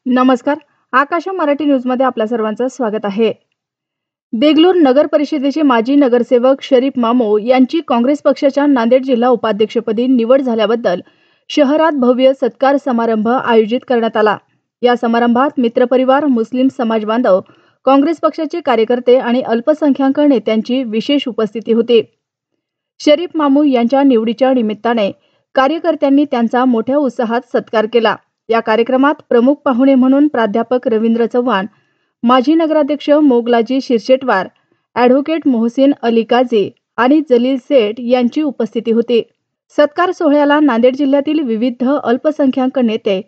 नमस्कार. आकाशा मराठी न्यूजमध्ये आपल्या सर्वांचं स्वागत आहे. देगलूर नगर परिषदेचे माजी नगरसेवक शरीफ मामू यांची काँग्रेस पक्षाच्या नांदेड जिल्हा उपाध्यक्षपदी निवड झाल्याबद्दल शहरात भव्य सत्कार समारंभ आयोजित करण्यात आला. या समारंभात मित्रपरिवार, मुस्लिम समाज बांधव, काँग्रेस पक्षाचे कार्यकर्ते आणि अल्पसंख्याक नेत्यांची विशेष उपस्थिती होती. शरीफ मामू यांच्या निवडीच्या निमित्ताने कार्यकर्त्यांनी त्यांचा मोठ्या उत्साहात सत्कार केला. या कार्यक्रमात प्रमुख पाहुणे म्हणून प्राध्यापक रवींद्र चव्हाण, माजी नगराध्यक्ष मोगलाजी शिरशेटवार, ॲडव्होकेट मोहसिन अली काझी आणि जलील सेठ यांची उपस्थिती होती. सत्कार सोहळ्याला नांदेड जिल्ह्यातील विविध अल्पसंख्याक नेते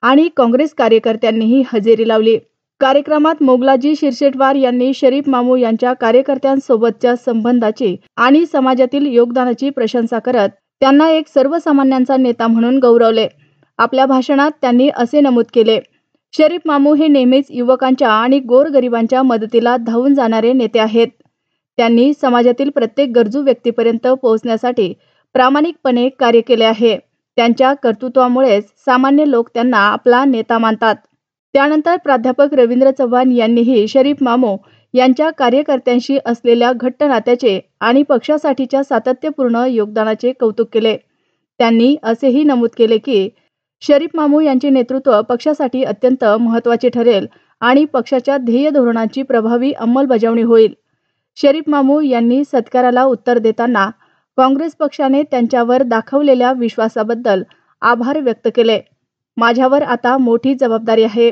आणि काँग्रेस कार्यकर्त्यांनीही हजेरी लावली. कार्यक्रमात मोगलाजी शिरशेटवार यांनी शरीफ मामू यांच्या कार्यकर्त्यांसोबतच्या संबंधाची आणि समाजातील योगदानाची प्रशंसा करत त्यांना एक सर्वसामान्यांचा नेता म्हणून गौरवले. आपल्या भाषणात त्यांनी असे नमूद केले, शरीफ मामू हे नेहमीच युवकांच्या आणि गोरगरिबांच्या मदतीला धावून जाणारे नेते आहेत. त्यांनी समाजातील प्रत्येक गरजू व्यक्तीपर्यंत पोहोचण्यासाठी प्रामाणिकपणे कार्य केले आहे. त्यांच्या कर्तृत्वामुळेच सामान्य लोक त्यांना आपला नेता मानतात. त्यानंतर प्राध्यापक रवींद्र चव्हाण यांनीही शरीफ मामू यांच्या कार्यकर्त्यांशी असलेल्या घट्ट नात्याचे आणि पक्षासाठीच्या सातत्यपूर्ण योगदानाचे कौतुक केले. त्यांनी असेही नमूद केले की शरीफ मामू यांचे नेतृत्व पक्षासाठी अत्यंत महत्त्वाचे ठरेल आणि पक्षाच्या ध्येय धोरणांची प्रभावी अंमलबजावणी होईल. शरीफ मामू यांनी सत्काराला उत्तर देताना काँग्रेस पक्षाने त्यांच्यावर दाखवलेल्या विश्वासाबद्दल आभार व्यक्त केले. माझ्यावर आता मोठी जबाबदारी आहे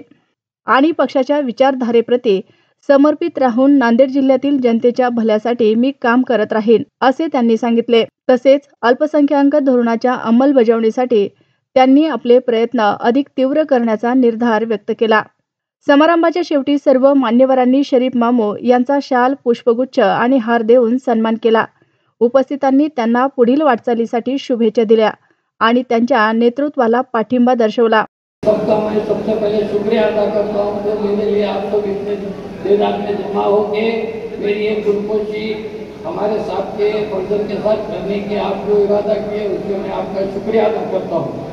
आणि पक्षाच्या विचारधारेप्रती समर्पित राहून नांदेड जिल्ह्यातील जनतेच्या भल्यासाठी मी काम करत राहीन, असे त्यांनी सांगितले. तसेच अल्पसंख्याक धोरणाच्या अंमलबजावणीसाठी त्यांनी आपले प्रयत्न अधिक तीव्र करण्याचा निर्धार व्यक्त केला. समारंभाच्या शेवटी सर्व मान्यवरांनी शरीफ मामू यांचा शाल, पुष्पगुच्छ आणि हार देऊन सन्मान केला. उपस्थितांनी त्यांना पुढील वाटचालीसाठी शुभेच्छा दिल्या आणि त्यांच्या नेतृत्वाला पाठिंबा दर्शवला. सबका मैं सबसे पहले शुक्रिया अदा करता हूँ जो मेरे लिए आप लोग इतने देर रात में जमा होके मेरी एक गुलपोशी हमारे साथ के फंक्शन के साथ करने के आप जो इरादा किए उसके मैं आपका शुक्रिया अदा करता हूँ.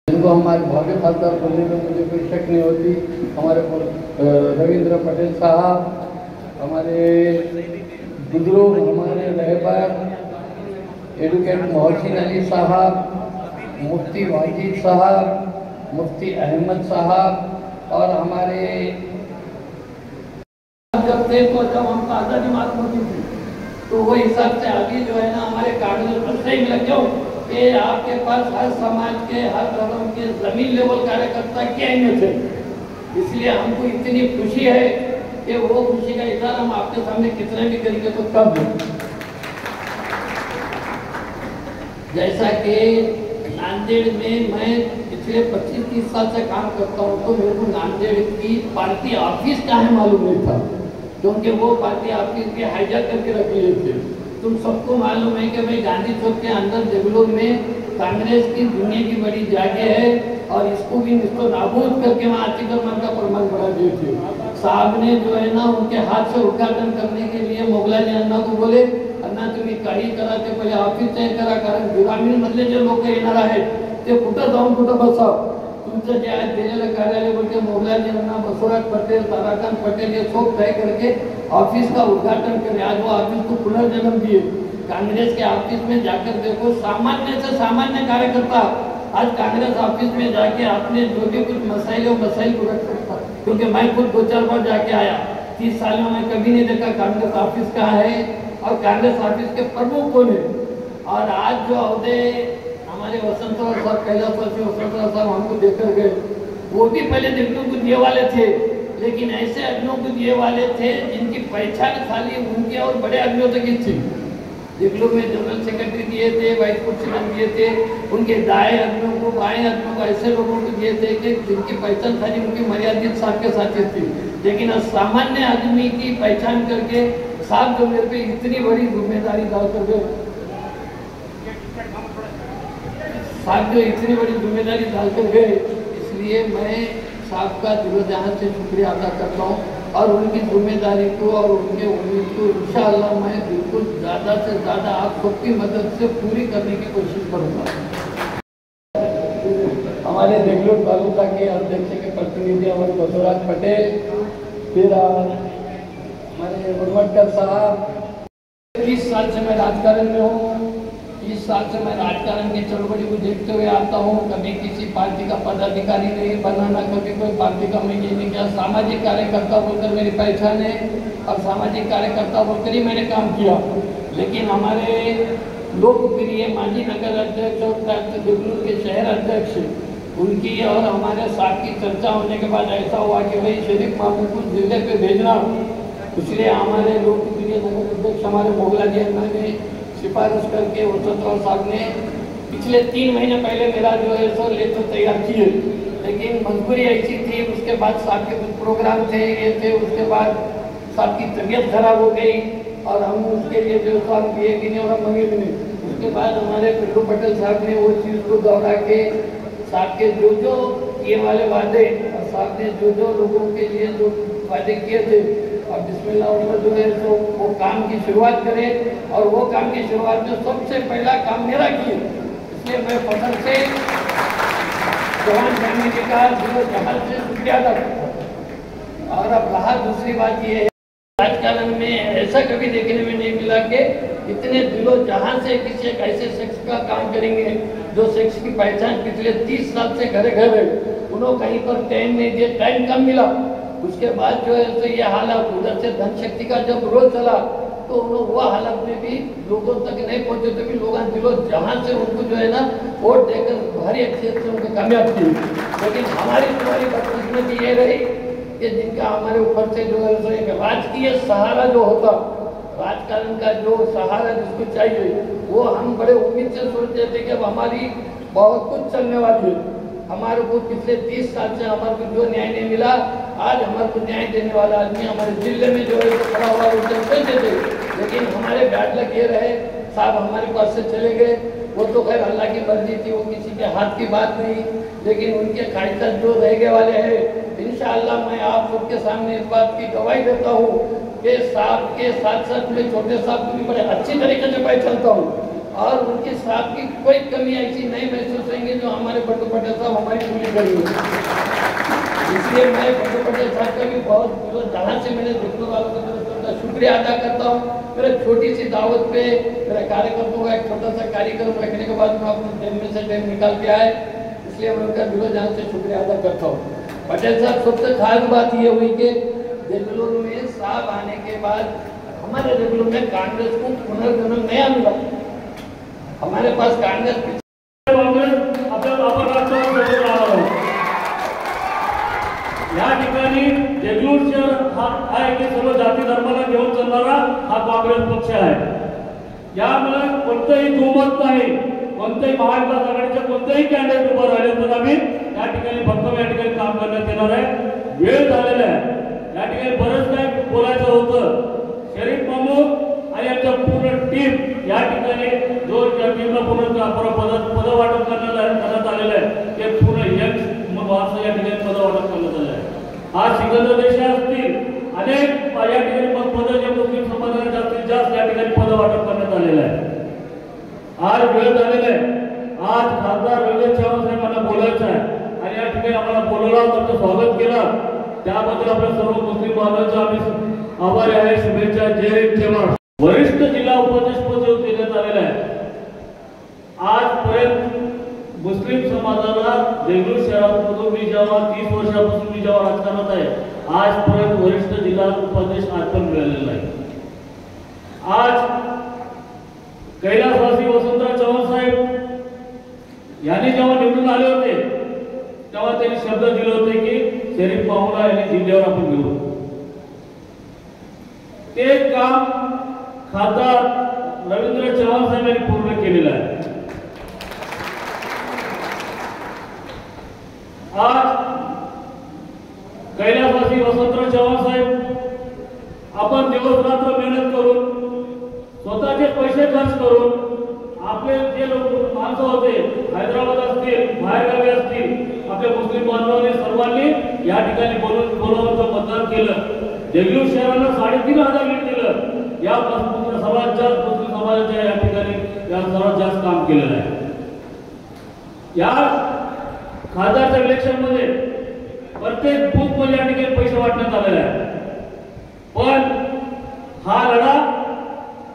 जिनको हमारे भाग्य खासदार बनने में मुझे कोई शक नहीं होती. हमारे रविंद्र पटेल साहब, हमारे बुजुर्ग, हमारे रहबर एडवोकेट मोहसिन अली साहब, मुफ्ती वाजिद साहब, मुफ्ती अहमद साहब और हमारे जब थे तो जब हमको आज़ादी मालूम होती थी तो वो हिसाब से अभी जो है ना हमारे कागज पर सही लग जाओ कि आपके पास हर समाज के, हर धर्म के जमीन लेवल कार्यकर्ता क्या अहमियत है. इसलिए हमको इतनी खुशी है कि वो खुशी का इजहार हम आपके सामने कितने भी करेंगे तो कब. जैसा कि नांदेड़ में मैं पिछले 25-30 साल से काम करता हूँ तो मेरे को नांदेड़ की पार्टी ऑफिस का है मालूम नहीं था, क्योंकि वो पार्टी ऑफिस के हाईजैक करके रख लिए थे. तुम सबको मालूम है कि भाई गांधी चौक के अंदर देगलूर में कांग्रेस की दुनिया की बड़ी जगह है और इसको भी इसको नाबूद करके वहाँ अतिक्रमण का प्रमाण बढ़ा दिए थे. साहब ने जो है ना उनके हाथ से उद्घाटन करने के लिए मोगलाजी अण्णा को बोले, अण्णा तुम्ही काही करा ते पहिले ऑफिस तयार करा, कारण ग्रामीण मधले जे लोक येणार आहेत ते कुठं जाऊन कुठं बसाव. तुमचं जे आहे दिलेलं कार्यालय बोलते मोगलाजी अण्णा, बसवराज पटेल, ताराकांत पटेल ये सब तय करके ऑफिस का उद्घाटन करें. आज वो ऑफिस को पुनर्जन्म दिए. कांग्रेस के ऑफिस में जाकर देखो, सामान्य से सामान्य कार्यकर्ता आज कांग्रेस ऑफिस में जाके अपने जो भी कुछ मसाइल को रख सकता. क्योंकि मैं खुद 2-4 बार जाके आया. 30 सालों में कभी नहीं देखा कांग्रेस ऑफिस कहाँ है और कांग्रेस ऑफिस के प्रमुख कौन है. और आज जो अहदे हमारे वसंतराव साहब, कैलाशवासी वसंतराव साहब हमको देकर गए, वो भी पहले देखने को दिए वाले थे, लेकिन ऐसे आदमियों को दिए वाले थे जिनकी पहचान खाली उनके और बड़े आदमियों तक ही थी. देगलूर में जनरल सेक्रेटरी दिए थे, वाइस प्रेसिडेंट दिए थे, उनके दाएं आदमियों को, बाएं आदमियों को, ऐसे लोगों को दिए थे कि जिनकी पहचान खाली उनकी मर्यादित साथ के साथ थी. लेकिन सामान्य आदमी की पहचान करके साहब जो मेरे पे इतनी बड़ी जिम्मेदारी डाल कर गए, साहब जो इतनी बड़ी जिम्मेदारी डाल कर गए, इसलिए मैं साहब का दिलो जहां से शुक्रिया अदा करता हूँ और उनकी जिम्मेदारी को और उनके उम्मीद को इंशाअल्लाह मैं बिल्कुल ज़्यादा से ज़्यादा आप सबकी मदद से पूरी करने की कोशिश करूँगा. हमारे देगलूर तालुका के अध्यक्ष के प्रतिनिधि हमारे बसवराज पटेल, फिर हमारे उर्वटकर साहब। 30 साल से मैं राजकारण में हूँ। 30 साल से मैं राजकारण की चळवळी को देखते हुए आता हूँ। कभी किसी पार्टी का पदाधिकारी नहीं बनाना, कभी कोई पार्टी का मैं ये नहीं किया। सामाजिक कार्यकर्ता बोलकर मेरी पहचान है और सामाजिक कार्यकर्ता बोलकर ही मैंने काम किया। लेकिन हमारे लोकप्रिय माजी नगर अध्यक्ष और देगलूर के शहर अध्यक्ष, उनकी और हमारे साथ की चर्चा होने के बाद ऐसा हुआ कि भाई शरीफ मामू को जिले पे भेजना। इसलिए हमारे लोकप्रिय नगर अध्यक्ष हमारे मोगला जी अन्ना ने सिफारिश करके उच्चतम साहब ने पिछले 3 महीने पहले मेरा जो है सो लेटर तैयार किए। लेकिन मजबूरी ऐसी थी, उसके बाद साहब के कुछ प्रोग्राम थे, ये थे, उसके बाद साहब की तबीयत खराब हो गई और हम उसके लिए जो साहब दिए भी नहीं और हम मंगे भी नहीं। उसके बाद हमारे पिल्लू पटेल साहब ने वो चीज़ को दोहरा के साहब के जो किए वाले वादे और साहब ने जो लोगों के लिए जो वादे किए थे और बिस्मिल्लाह जो है तो वो काम की शुरुआत करें और वो काम की शुरुआत में सबसे पहला काम मेरा किए। इसलिए मैं फखर से जवान फैमिली का जहां से शुक्रिया अदा करता हूँ। और अब रहा दूसरी बात ये है, राजकारण में ऐसा कभी देखने में नहीं मिला कि इतने दिलों जहां से किसी एक ऐसे शख्स का काम करेंगे जो शख्स की पहचान पिछले 30 साल से घर घर है। उन्होंने कहीं पर टाइम नहीं दिया, टाइम कम मिला। उसके बाद जो है तो ये हालत उधर से धन शक्ति का जब रोज चला तो वो हालत में भी लोगों तक नहीं पहुंचे, तो भी लोग दिलों जहां से उनको जो है ना वोट देकर भारी अक्षर से उनको कामयाब किए। लेकिन हमारी तुम्हारी बदकिस्मती ये रही कि जिनका हमारे ऊपर से जो है एक राजकीय सहारा जो होता, राजकारण का जो सहारा जिसको चाहिए, वो हम बड़े उम्मीद से सोचते थे कि अब हमारी बहुत कुछ चलने वाली है। हमारे को पिछले 30 साल से हमारे को जो न्याय नहीं मिला, आज हमारे को न्याय देने वाला आदमी हमारे जिले में जो है तो खड़ा हुआ वो चलते थे। लेकिन हमारे बैड लग ये रहे, साहब हमारे पास से चले गए। वो तो खैर अल्लाह की मर्जी थी, वो किसी के हाथ की बात नहीं। लेकिन उनके ख्वाहिशात जो रह गए वाले हैं, इंशाअल्लाह मैं आप सबके सामने इस बात की गवाही देता हूँ कि साहब के साथ साथ मैं छोटे साहब को भी बड़े अच्छी तरीके से पहचानता हूँ और उनके साहब की कोई कमी ऐसी नहीं महसूस होंगी जो हमारे बड़े पटेल साहब हमारी पूरी करेंगे। इसलिए मैं बड़े पटेल साहब का भी बहुत जहाँ से मैंने देखने वालों की तरफ से शुक्रिया अदा करता हूँ। मेरे छोटी सी दावत पे मेरे कार्यकर्ताओं का एक छोटा सा कार्यक्रम रखने के बाद मैं अपने दिन में से टाइम निकाल के आए, इसलिए मैं उनका दिलो जान से शुक्रिया अदा करता हूँ। पटेल साहब सबसे खास बात ये हुई कि देगलूर में साहब आने के बाद हमारे देगलूर में कांग्रेस को पुनर्जन्म नया मिला। हमारे पास कांग्रेस या ठिकाणी देगलूर शहर हा आहे की सर्व जाती धर्माला घेऊन चालणारा हा काँग्रेस पक्ष आहे। यामुळे कोणतेही दुमत नाही, कोणतेही महाविकास आघाडीचे कोणतेही कॅन्डिडेट उभं राहिले तर आम्ही या ठिकाणी भक्कम या ठिकाणी काम करण्यात येणार आहे। वेळ झालेला आहे, या ठिकाणी बरंच काही बोलायचं होतं। शरीफ मामू आणि यांच्या पूर्ण टीम या ठिकाणी जो टीमला पद वाटप करण्यात आलेलं आहे ते पूर्ण यंग असं या ठिकाणी पद वाटप करण्यात आलेलं आहे। आज सिकंदर देशा असतील अनेक या ठिकाणी पद जे मुस्लिम समाजाला जास्तीत जास्त या ठिकाणी पद वाटप करण्यात आलेलं आहे। आज वेळ झालेला आहे, आज खासदार रवींद्र चव्हाण साहेबांना बोलायचं आहे आणि या ठिकाणी आम्हाला बोलवलं, त्यांचं स्वागत केलं, त्याबद्दल आपल्या सर्व मुस्लिम बांधवांचे आम्ही आभारी आहे। शुभेच्छा, जय हिंद, जय महाराष्ट्र। वरिष्ठ जिल्हा उपाध्यक्षपद जो देण्यात आलेलं आहे, आजपर्यंत मुस्लिम समाजाला देगलूर शहरातून मी जेव्हा 30 वर्षापासून मी जेव्हा राजकारणात आहे, आजपर्यंत वरिष्ठ जिल्हा उपाध्यक्ष आज पण मिळालेला आहे। आज कैलासवासी वसंतराव चव्हाण साहेब यांनी जेव्हा निवडून आले होते तेव्हा त्यांनी शब्द दिले होते की शरीफ मामूला यांनी जिल्ह्यावर आपण घेऊ। ते काम खासदार रवींद्र चव्हाण साहेब यांनी पूर्ण केलेलं आहे। आज कैलासवासी वसंतराव चव्हाण साहेब आपण दिवस रात्र मेहनत करून स्वतःचे पैसे खर्च करून आपले जे लोक माणसं होते हैदराबाद असतील बाहेरगावी असतील आपल्या मुस्लिम बांधवांनी सर्वांनी या ठिकाणी बोलवून मतदान केलं। देगलूर शहराला 3,500 लीड दिलं। या सर्वात जास्त मुस्लिम समाजाच्या या ठिकाणी सर्वात जास्त काम केलेलं आहे। या खासदारच्या इलेक्शन मध्ये प्रत्येक बूथ मध्ये या ठिकाणी पैसे वाटण्यात आलेले आहे, पण हा लढा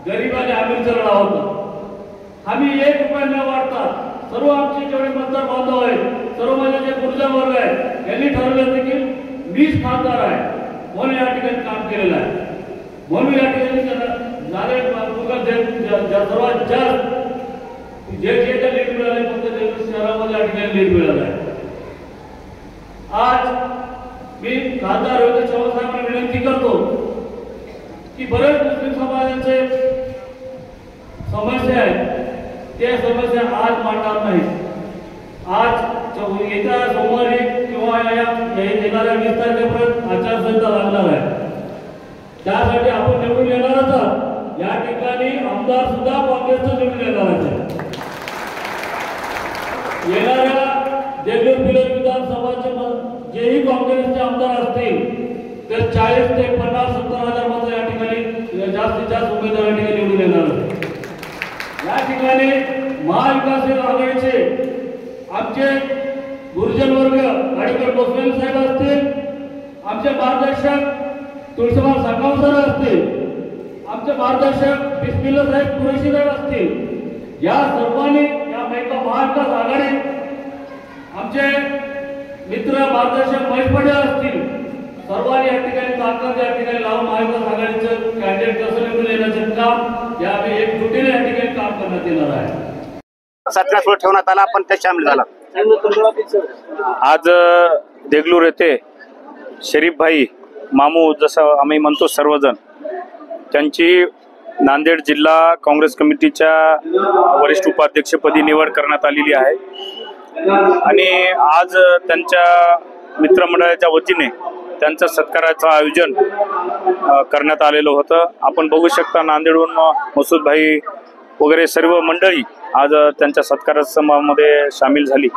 गरीब आणि अमीरचा लढा होता. आम्ही 1 रुपया न वाढता सर्व आमचे जेवढे मतदार बांधव आहेत, सर्व माझे जे गुरुजन वर्ग आहेत, यांनी ठरवलं होतं की मीच खासदार आहे म्हणून या ठिकाणी काम केलेलं आहे. म्हणून या ठिकाणी सर्वात जास्त जे लीड मिळाले फक्त देगलूर शहरामध्ये या ठिकाणी लीड मिळालं आहे. आज मी खासदार रोहित चव्हाण साहेबांना विनंती करतो की बरेच मुस्लिम समाजाचे समस्या आहेत, त्या समस्या आज मांडणार नाही. आज येत्या सोमवारी किंवा येणाऱ्या 20 तारखेपर्यंत आचारसंहिता लागणार आहे. त्यासाठी आपण निवडून येणारच आहात. या ठिकाणी आमदार सुद्धा काँग्रेसचं निवडून येणारच आहे. येणाऱ्या देगलूर बिलोली विधानसभाचे जेही काँग्रेसचे आमदार असतील तर 40 ते 50-70 हजार मतं या ठिकाणी जास्तीत जास्त उमेदवार या ठिकाणी निवडून येणार आहे. या ठिकाणी महाविकास आघाडीचे आमचे गुरुजन वर्ग ॲडव्होकेट भोसले साहेब असतील, आमचे मार्गदर्शक तुळशीराम संगमसर असतील, आमचे मार्गदर्शक बिस्मिल्ला साहेब कुरेशी साहेब असतील, या सर्वांनी या महाविकास आघाडी आमचे मित्र मार्गदर्शक महेश पटेल असतील, सर्वांनी या ठिकाणी ताकद या ठिकाणी लावून महाविकास आघाडीचं कॅन्डिडेट कसं निवडून येण्याचं काम या एकजुटीने या ठिकाणी काम करण्यात येणार आहे. सत्कार सुरू ठेवण्यात आला, पण ते सामील झाला. आज देगलूर येथे शरीफ भाई मामू जसं आम्ही म्हणतो सर्वजण, त्यांची नांदेड जिल्हा काँग्रेस कमिटीच्या वरिष्ठ उपाध्यक्षपदी निवड करण्यात आलेली आहे. आणि आज त्यांच्या मित्रमंडळाच्या वतीने त्यांच्या सत्काराचं आयोजन करण्यात आलेलं होतं. आपण बघू शकता नांदेडहून मसूद भाई वगैरे सर्व मंडळी आज त्यांच्या सत्कार समारंभामध्ये सामील झाली.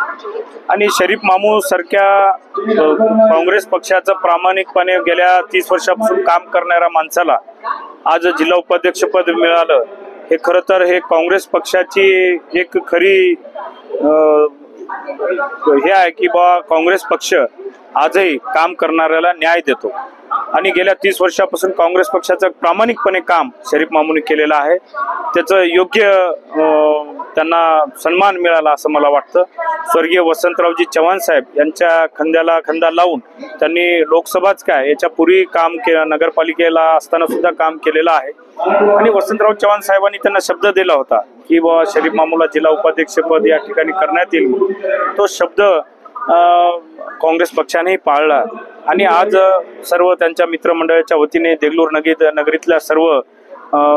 आणि शरीफ मामू सारख्या काँग्रेस पक्षाचं प्रामाणिकपणे गेल्या 30 वर्षापासून काम करणाऱ्या माणसाला आज जिल्हा उपाध्यक्षपद मिळालं, हे खरं तर हे काँग्रेस पक्षाची एक खरी हे आहे की बा काँग्रेस पक्ष आजही काम करणाऱ्याला न्याय देतो. आणि गेल्या 30 वर्षापासून काँग्रेस पक्षाचं प्रामाणिकपणे काम शरीफ मामूने केलेलं आहे. त्याचं योग्य त्यांना सन्मान मिळाला असं मला वाटतं. स्वर्गीय वसंतरावजी चव्हाण साहेब यांच्या खांद्याला खांदा लावून त्यांनी लोकसभाच काय याच्या पूर्वी काम केलं, नगरपालिकेला असताना सुद्धा काम केलेलं आहे. आणि वसंतराव चव्हाण साहेबांनी त्यांना शब्द दिला होता की बाबा शरीफ मामूला जिल्हा उपाध्यक्षपद या ठिकाणी करण्यात येईल. तो शब्द काँग्रेस पक्षानेही पाळला. आणि आज सर्व त्यांच्या मित्रमंडळाच्या वतीने देगलूर नगरीतल्या सर्व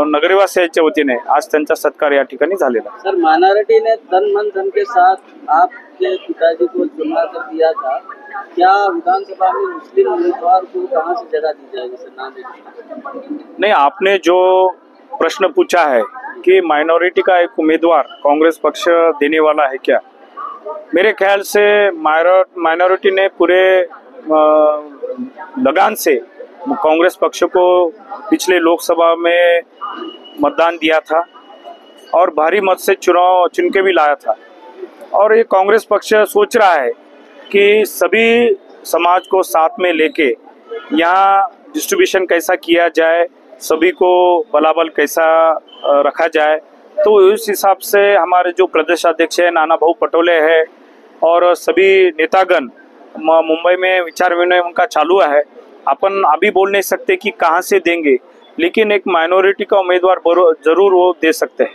नगरवासियांच्या वतीने आज त्यांचा सत्कार या ठिकाणी झालेला. सर, माइनॉरिटी ने तन मन धन के साथ आपके पिताजी को चुना कर दिया था, क्या विधानसभा में मुस्लिम उम्मीदवार को कहां से जगह दी जाएगी सर नांदेड़? नहीं, आपने जो प्रश्न पूछा है कि माइनॉरिटी का एक उम्मीदवार कांग्रेस पक्ष देने वाला है क्या, मेरे ख्याल से माइनॉरिटी ने पूरे लगान से कांग्रेस पक्ष को पिछले लोकसभा में मतदान दिया था और भारी मत से चुनाव चुन के भी लाया था. और ये कांग्रेस पक्ष सोच रहा है कि सभी समाज को साथ में लेके यहाँ डिस्ट्रीब्यूशन कैसा किया जाए, सभी को बराबर कैसा रखा जाए. तो उस हिसाब से हमारे जो प्रदेश अध्यक्ष है नाना भाऊ पटोले है और सभी नेतागण मुंबई में विचार विनिमय उनका चालू है. अपन अभी बोल नहीं सकते कि कहाँ से देंगे, लेकिन एक माइनॉरिटी का उम्मीदवार जरूर वो दे सकते हैं.